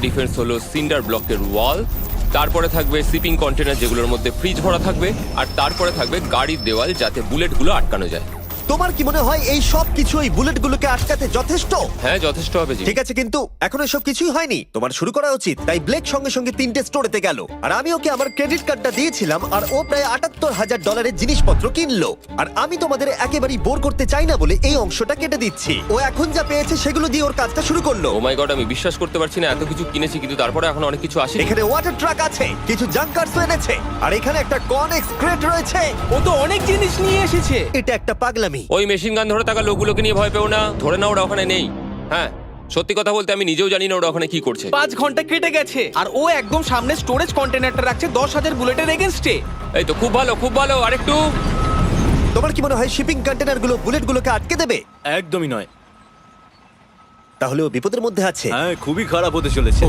Defence হলো cinder ব্লকের ওয়াল, তারপরে থাকবে শিপিং কন্টেনার যেগুলোর মধ্যে ফ্রিজ ভরা থাকবে, আর তারপরে থাকবে গাড়ির দেওয়াল যাতে বুলেটগুলো আটকানো যায়। তোমার কি মনে হয় এই সব কিছু এই বুলেটগুলোকে আটকাতে যথেষ্ট? হ্যাঁ, যথেষ্ট হবে জি। ঠিক আছে, কিন্তু এখন এসব কিছুই হয়নি। তোমার শুরু করা উচিত। তাই ব্লেক সঙ্গে সঙ্গে 3টে স্টোরেতে গেল, আর আমি ওকে আমার ক্রেডিট কার্ডটা দিয়েছিলাম, আর ও প্রায় $৭৮,০০০ জিনিসপত্র কিনলো। আর আমি তোমাদের একেবারেই বোর করতে চাই না বলে এই অংশটা কেটে দিচ্ছি। ও এখন যা পেয়েছে সেগুলো দিয়ে ওর কাজটা শুরু করলো। ও মাই গড, আমি বিশ্বাস করতে পারছি না এত কিছু কিনেছি কিন্তু তারপরে এখন অনেক কিছু আসেনি। এখানে ওয়াটার ট্রাক আছে, কিছু জাঙ্কারস এনেছে, আর এখানে একটা কনেক্স ক্রেট রয়েছে। ও তো অনেক জিনিস নিয়ে এসেছে। এটা একটা পাগলামি। ওই মেশিন গান ধরে থাকা লোকগুলোকে নিয়ে ভয় পেও না, ধরে না ওরা ওখানে নেই। হ্যাঁ, সত্যি কথা বলতে আমি নিজেও জানি না ওরা ওখানে কি করছে। 5 ঘন্টা কেটে গেছে আর ও একদম সামনে স্টোরেজ কন্টেনারটা রাখছে 10,000 বুলেটের এগেনস্টে। এই তো খুব ভালো, খুব ভালো। আরেকটু। তোমার কি মনে হয় শিপিং কন্টেনারগুলো বুলেটগুলোকে আটকে দেবে? একদমই নয়। তাহলে ও বিপদের মধ্যে আছে। হ্যাঁ, খুবই খারাপ হতে চলেছে।